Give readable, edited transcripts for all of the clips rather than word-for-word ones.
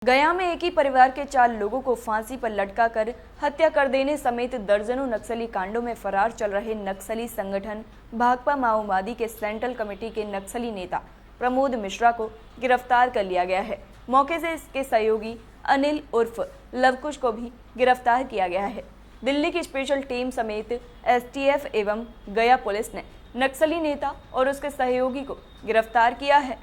गया में एक ही परिवार के 4 लोगों को फांसी पर लटकाकर हत्या कर देने समेत दर्जनों नक्सली कांडों में फरार चल रहे नक्सली संगठन भाकपा माओवादी के सेंट्रल कमेटी के नक्सली नेता प्रमोद मिश्रा को गिरफ्तार कर लिया गया है। मौके से इसके सहयोगी अनिल उर्फ लवकुश को भी गिरफ्तार किया गया है। दिल्ली की स्पेशल टीम समेत एसटीएफ एवं गया पुलिस ने नक्सली नेता और उसके सहयोगी को गिरफ्तार किया है।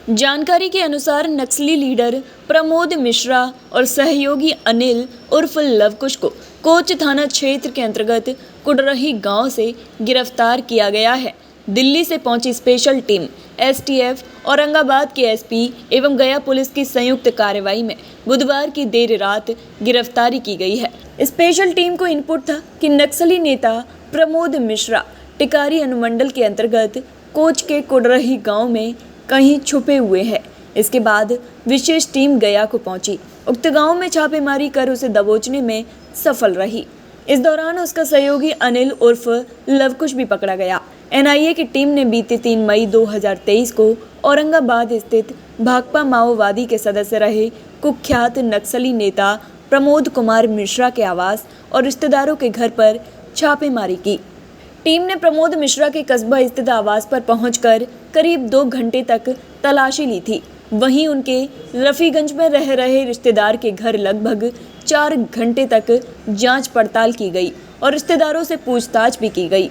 जानकारी के अनुसार नक्सली लीडर प्रमोद मिश्रा और सहयोगी अनिल उर्फ लवकुश को कोच थाना क्षेत्र के अंतर्गत कुडरही गांव से गिरफ्तार किया गया है। दिल्ली से पहुंची स्पेशल टीम एसटीएफ, औरंगाबाद के एसपी एवं गया पुलिस की संयुक्त कार्रवाई में बुधवार की देर रात गिरफ्तारी की गई है। स्पेशल टीम को इनपुट था कि नक्सली नेता प्रमोद मिश्रा टिकारी अनुमंडल के अंतर्गत कोच के कुडरही गांव में कहीं छुपे हुए हैं। इसके बाद विशेष टीम गया को पहुंची। उक्त गांव में छापेमारी कर उसे दबोचने में सफल रही। इस दौरान उसका सहयोगी अनिल उर्फ लवकुश भी पकड़ा गया। एनआईए की टीम ने बीते 3 मई 2023 को औरंगाबाद स्थित भाकपा माओवादी के सदस्य रहे कुख्यात नक्सली नेता प्रमोद कुमार मिश्रा के आवास और रिश्तेदारों के घर पर छापेमारी की। टीम ने प्रमोद मिश्रा के कस्बा स्थित आवास पर पहुंचकर करीब 2 घंटे तक तलाशी ली थी। वहीं उनके रफीगंज में रह रहे रिश्तेदार के घर लगभग 4 घंटे तक जांच पड़ताल की गई और रिश्तेदारों से पूछताछ भी की गई।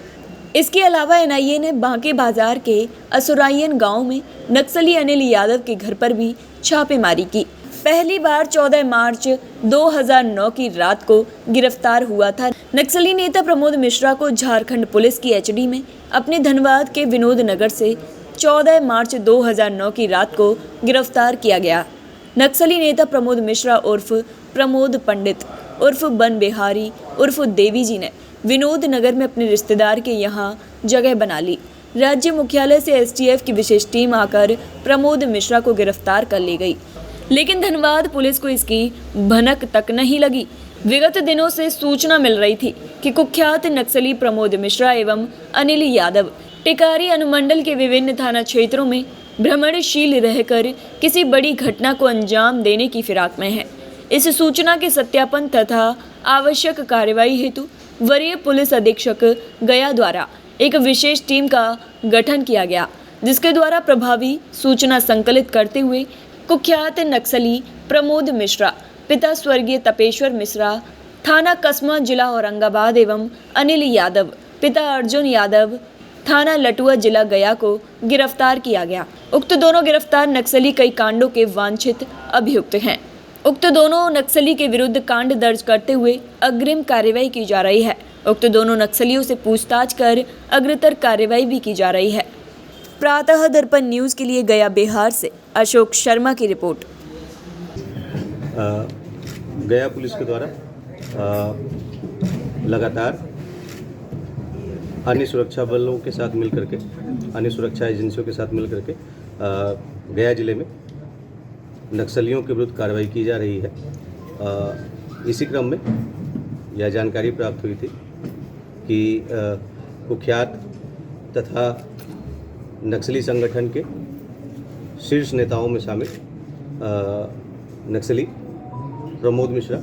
इसके अलावा एनआईए ने बांके बाजार के असुरायन गांव में नक्सली अनिल यादव के घर पर भी छापेमारी की। पहली बार 14 मार्च 2009 की रात को गिरफ्तार हुआ था। नक्सली नेता प्रमोद मिश्रा को झारखंड पुलिस की एचडी में अपने धनबाद के विनोद नगर से 14 मार्च 2009 की रात को गिरफ्तार किया गया। नक्सली नेता प्रमोद मिश्रा उर्फ प्रमोद पंडित उर्फ बन बिहारी उर्फ देवी जी ने विनोद नगर में अपने रिश्तेदार के यहाँ जगह बना ली। राज्य मुख्यालय से एसटीएफ की विशेष टीम आकर प्रमोद मिश्रा को गिरफ्तार कर ले गई, लेकिन धनबाद पुलिस को इसकी भनक तक नहीं लगी। विगत दिनों से सूचना मिल रही थी कि कुख्यात नक्सली प्रमोद मिश्रा एवं अनिल यादव टिकारी अनुमंडल के विभिन्न थाना क्षेत्रों में भ्रमणशील रहकर किसी बड़ी घटना को अंजाम देने की फिराक में है। इस सूचना के सत्यापन तथा आवश्यक कार्रवाई हेतु वरीय पुलिस अधीक्षक गया द्वारा एक विशेष टीम का गठन किया गया, जिसके द्वारा प्रभावी सूचना संकलित करते हुए कुख्यात नक्सली प्रमोद मिश्रा पिता स्वर्गीय तपेश्वर मिश्रा थाना कसमा जिला औरंगाबाद एवं अनिल यादव पिता अर्जुन यादव थाना लटुआ जिला गया को गिरफ्तार किया गया। उक्त दोनों गिरफ्तार नक्सली कई कांडों के वांछित अभियुक्त हैं। उक्त दोनों नक्सली के विरुद्ध कांड दर्ज करते हुए अग्रिम कार्रवाई की जा रही है। उक्त दोनों नक्सलियों से पूछताछ कर अग्रतर कार्रवाई भी की जा रही है। प्रातः दर्पण न्यूज़ के लिए गया बिहार से अशोक शर्मा की रिपोर्ट। गया पुलिस के द्वारा लगातार अन्य सुरक्षा बलों के साथ मिलकर के, अन्य सुरक्षा एजेंसियों के साथ मिलकर के गया जिले में नक्सलियों के विरुद्ध कार्रवाई की जा रही है। इसी क्रम में यह जानकारी प्राप्त हुई थी कि कुख्यात तथा नक्सली संगठन के शीर्ष नेताओं में शामिल नक्सली प्रमोद मिश्रा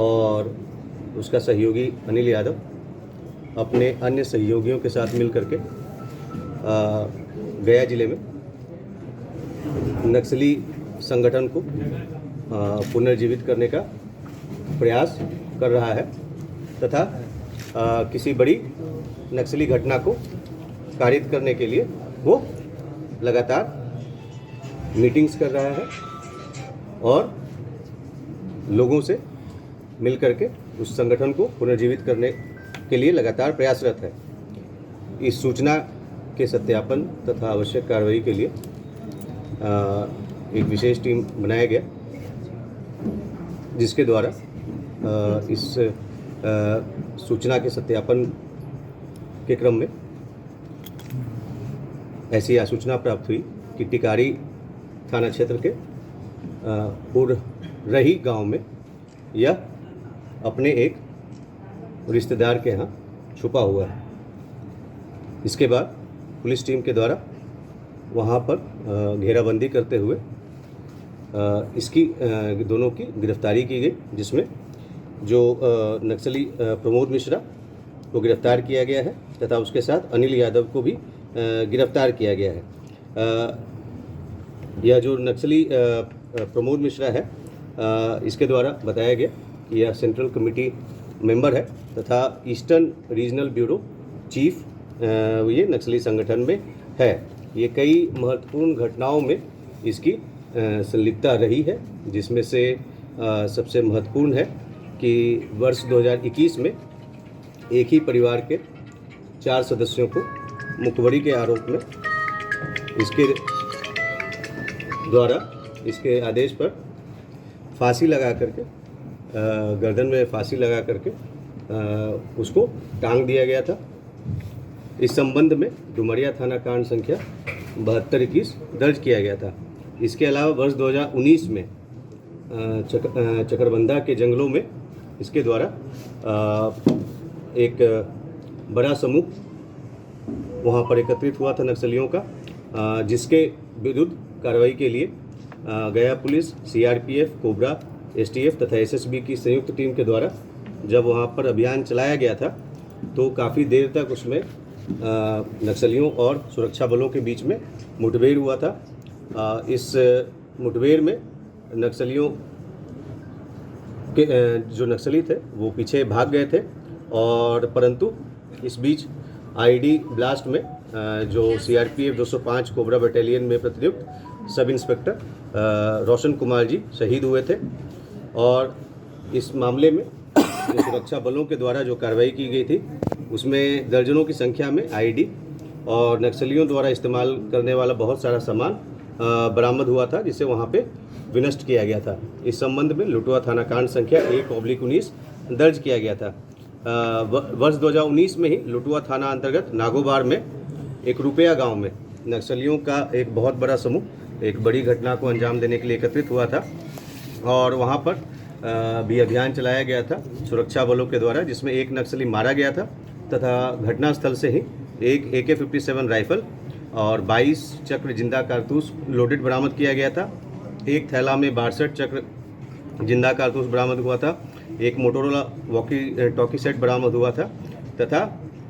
और उसका सहयोगी अनिल यादव अपने अन्य सहयोगियों के साथ मिलकर के गया जिले में नक्सली संगठन को पुनर्जीवित करने का प्रयास कर रहा है तथा किसी बड़ी नक्सली घटना को कारित करने के लिए वो लगातार मीटिंग्स कर रहा है और लोगों से मिलकर के उस संगठन को पुनर्जीवित करने के लिए लगातार प्रयासरत है। इस सूचना के सत्यापन तथा आवश्यक कार्रवाई के लिए एक विशेष टीम बनाया गया, जिसके द्वारा इस सूचना के सत्यापन के क्रम में ऐसी सूचना प्राप्त हुई कि टिकारी थाना क्षेत्र के कुडरही गांव में यह अपने एक रिश्तेदार के यहाँ छुपा हुआ है। इसके बाद पुलिस टीम के द्वारा वहाँ पर घेराबंदी करते हुए इसकी दोनों की गिरफ्तारी की गई, जिसमें जो नक्सली प्रमोद मिश्रा को गिरफ्तार किया गया है तथा उसके साथ अनिल यादव को भी गिरफ्तार किया गया है। यह जो नक्सली प्रमोद मिश्रा है, इसके द्वारा बताया गया कि यह सेंट्रल कमेटी मेंबर है तथा ईस्टर्न रीजनल ब्यूरो चीफ ये नक्सली संगठन में है। ये कई महत्वपूर्ण घटनाओं में इसकी संलिप्तता रही है, जिसमें से सबसे महत्वपूर्ण है कि वर्ष 2021 में एक ही परिवार के 4 सदस्यों को मुखबरी के आरोप में इसके आदेश पर फांसी लगा करके गर्दन में फांसी लगा करके उसको टांग दिया गया था। इस संबंध में डुमरिया थाना कांड संख्या 7221 दर्ज किया गया था। इसके अलावा वर्ष 2019 में चकरबंधा के जंगलों में इसके द्वारा एक बड़ा समूह वहाँ पर एकत्रित हुआ था नक्सलियों का, जिसके विरुद्ध कार्रवाई के लिए गया पुलिस, सीआरपीएफ, कोबरा, एसटीएफ तथा एसएसबी की संयुक्त टीम के द्वारा जब वहाँ पर अभियान चलाया गया था तो काफ़ी देर तक उसमें नक्सलियों और सुरक्षा बलों के बीच में मुठभेड़ हुआ था। इस मुठभेड़ में नक्सलियों के जो नक्सली थे वो पीछे भाग गए थे, और परंतु इस बीच आईडी ब्लास्ट में जो सीआरपीएफ 205 कोबरा बटालियन में प्रतिनियुक्त सब इंस्पेक्टर रोशन कुमार जी शहीद हुए थे। और इस मामले में जो सुरक्षा बलों के द्वारा जो कार्रवाई की गई थी उसमें दर्जनों की संख्या में आईडी और नक्सलियों द्वारा इस्तेमाल करने वाला बहुत सारा सामान बरामद हुआ था, जिसे वहाँ पे विनष्ट किया गया था। इस संबंध में लुटवा थाना कांड संख्या 1/19 दर्ज किया गया था। वर्ष 2019 में ही लुटवा थाना अंतर्गत नागोबार में एक रुपया गांव में नक्सलियों का एक बहुत बड़ा समूह एक बड़ी घटना को अंजाम देने के लिए एकत्रित हुआ था, और वहां पर भी अभियान चलाया गया था सुरक्षा बलों के द्वारा, जिसमें एक नक्सली मारा गया था तथा घटनास्थल से ही एक AK-57 राइफल और 22 चक्र जिंदा कारतूस लोडेड बरामद किया गया था। एक थैला में 62 चक्र जिंदा कारतूस बरामद हुआ था। एक मोटोरोला वॉकी टॉकी सेट बरामद हुआ था तथा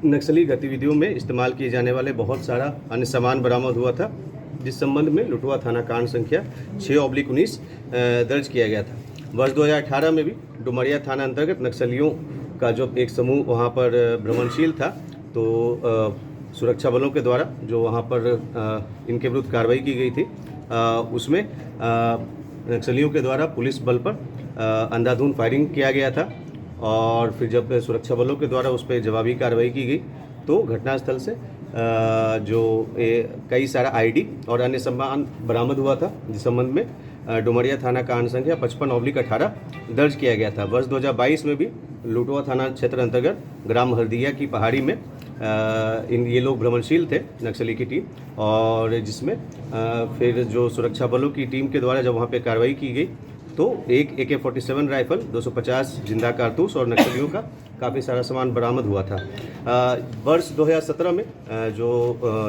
नक्सली गतिविधियों में इस्तेमाल किए जाने वाले बहुत सारा अन्य सामान बरामद हुआ था, जिस संबंध में लुटवा थाना कांड संख्या 6/19 दर्ज किया गया था। वर्ष 2018 में भी डुमरिया थाना अंतर्गत नक्सलियों का जो एक समूह वहां पर भ्रमणशील था, तो सुरक्षा बलों के द्वारा जो वहां पर इनके विरुद्ध कार्रवाई की गई थी, उसमें नक्सलियों के द्वारा पुलिस बल पर अंधाधुंध फायरिंग किया गया था, और फिर जब सुरक्षा बलों के द्वारा उस पर जवाबी कार्रवाई की गई तो घटनास्थल से जो कई सारा आईडी और अन्य सामान बरामद हुआ था, जिस संबंध में डुमरिया थाना कांड संख्या 55/18 दर्ज किया गया था। वर्ष 2022 में भी लुटवा थाना क्षेत्र अंतर्गत ग्राम हरदिया की पहाड़ी में ये लोग भ्रमणशील थे नक्सली की टीम, और जिसमें फिर जो सुरक्षा बलों की टीम के द्वारा जब वहाँ पे कार्रवाई की गई तो एक AK-47 राइफल, 250 जिंदा कारतूस और नक्सलियों का काफ़ी सारा सामान बरामद हुआ था। वर्ष 2017 में जो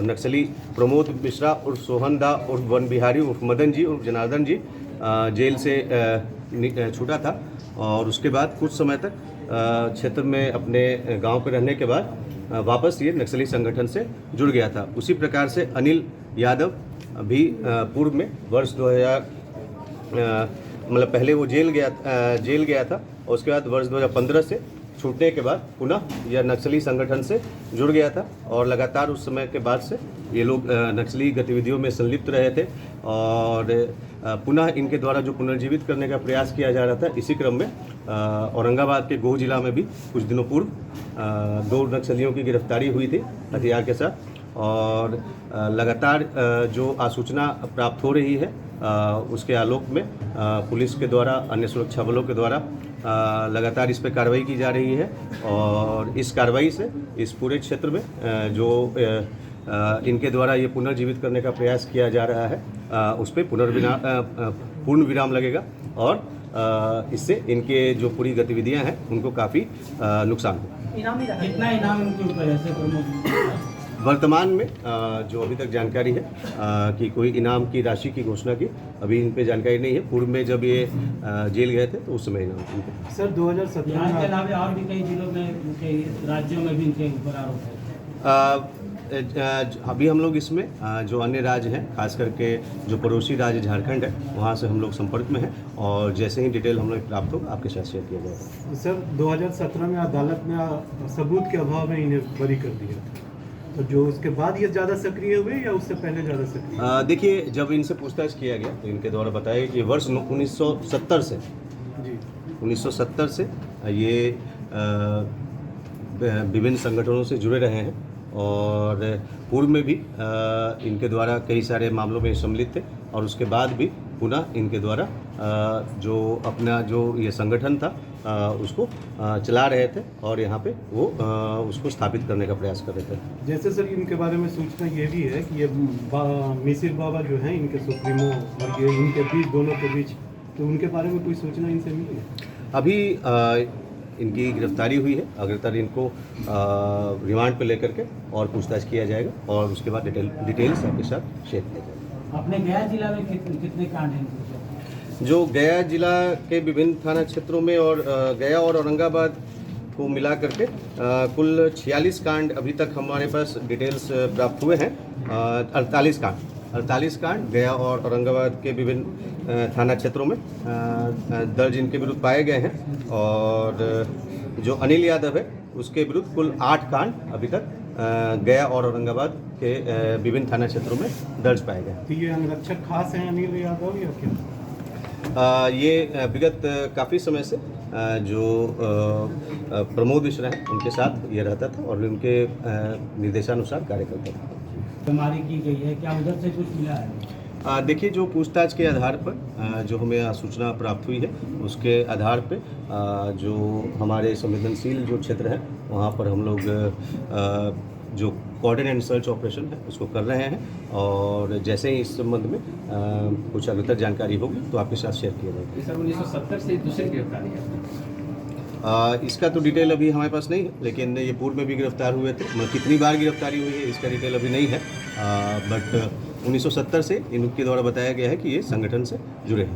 नक्सली प्रमोद मिश्रा उर्फ सोहन दा उर्फ वन बिहारी उर्फ मदन जी उर्फ जनार्दन जी जेल से छूटा था, और उसके बाद कुछ समय तक क्षेत्र में अपने गांव पर रहने के बाद वापस ये नक्सली संगठन से जुड़ गया था। उसी प्रकार से अनिल यादव भी पूर्व में वर्ष 2000 मतलब पहले वो जेल गया था, और उसके बाद वर्ष 2015 से छूटने के बाद पुनः यह नक्सली संगठन से जुड़ गया था, और लगातार उस समय के बाद से ये लोग नक्सली गतिविधियों में संलिप्त रहे थे, और पुनः इनके द्वारा जो पुनर्जीवित करने का प्रयास किया जा रहा था। इसी क्रम में औरंगाबाद के गोह जिला में भी कुछ दिनों पूर्व 2 नक्सलियों की गिरफ्तारी हुई थी हथियार के साथ, और लगातार जो आसूचना प्राप्त हो रही है उसके आलोक में पुलिस के द्वारा, अन्य सुरक्षा बलों के द्वारा लगातार इस पर कार्रवाई की जा रही है, और इस कार्रवाई से इस पूरे क्षेत्र में जो इनके द्वारा ये पुनर्जीवित करने का प्रयास किया जा रहा है उस पर पूर्ण विराम लगेगा, और इससे इनके जो पूरी गतिविधियां हैं उनको काफ़ी नुकसान होगा। कितना इनाम उनके ऊपर ऐसे वर्तमान में जो अभी तक जानकारी है कि कोई इनाम की राशि की घोषणा की अभी इन पे जानकारी नहीं है। पूर्व में जब ये जेल गए थे तो उस समय इनाम इन पे। सर 2017 बिहार के में अलावा और भी कई जिलों में उनके राज्यों में भी इनके ऊपर आरोप है। अभी हम लोग इसमें जो अन्य राज्य हैं, खास करके जो पड़ोसी राज्य झारखंड है, वहाँ से हम लोग संपर्क में हैं और जैसे ही डिटेल हम लोग प्राप्त होगा आपके साथ शेयर किया जाएगा। सर 2017 में अदालत ने सबूत के अभाव में इन्हें बरी कर दिया था, तो जो उसके बाद ये ज़्यादा सक्रिय हुए या उससे पहले ज़्यादा सक्रिय? देखिए, जब इनसे पूछताछ किया गया तो इनके द्वारा बताया कि वर्ष 1970 से जी 1970 से ये विभिन्न संगठनों से जुड़े रहे हैं और पूर्व में भी इनके द्वारा कई सारे मामलों में सम्मिलित थे और उसके बाद भी पुनः इनके द्वारा जो अपना जो ये संगठन था उसको चला रहे थे और यहाँ पे वो उसको स्थापित करने का प्रयास कर रहे थे। जैसे सर इनके बारे में सूचना ये भी है कि ये मिसिर बाबा जो हैं इनके सुप्रीमो और ये इनके बीच दोनों के बीच, तो उनके बारे में कोई सूचना इनसे मिली है? अभी इनकी गिरफ्तारी हुई है, अग्रतर इनको रिमांड पे लेकर के और पूछताछ किया जाएगा और उसके बाद डिटेल्स आपके साथ शेयर किया जाएगा। अपने गया जिला में कितने कांड हैं? जो गया जिला के विभिन्न थाना क्षेत्रों में और गया और औरंगाबाद को मिला करके कुल 46 कांड अभी तक हमारे पास डिटेल्स प्राप्त हुए हैं। 48 कांड गया और औरंगाबाद के विभिन्न थाना क्षेत्रों में दर्ज इनके विरुद्ध पाए गए हैं और जो अनिल यादव है उसके विरुद्ध कुल 8 कांड अभी तक गया और औरंगाबाद के विभिन्न थाना क्षेत्रों में दर्ज पाए गए हैं। तो ये अंगरक्षक खास हैं अनिल यादव या क्या? ये विगत काफ़ी समय से जो प्रमोद मिश्रा हैं उनके साथ ये रहता था और उनके निर्देशानुसार कार्य करता था। बीमारी की गई है, क्या उधर से कुछ मिला है? देखिए, जो पूछताछ के आधार पर जो हमें सूचना प्राप्त हुई है उसके आधार पर जो हमारे संवेदनशील जो क्षेत्र है वहाँ पर हम लोग जो कोऑर्डिनेट एंड सर्च ऑपरेशन है उसको कर रहे हैं और जैसे ही इस संबंध में कुछ अग्रतर जानकारी होगी तो आपके साथ शेयर किया जाएगा। सर 1970 से दूसरी गिरफ्तारी है। इसका तो डिटेल अभी हमारे पास नहीं है, लेकिन ये पूर्व में भी गिरफ्तार हुए थे। मतलब कितनी बार गिरफ्तारी हुई है इसका डिटेल अभी नहीं है, बट 1970 से इनके द्वारा बताया गया है कि ये संगठन से जुड़े हैं।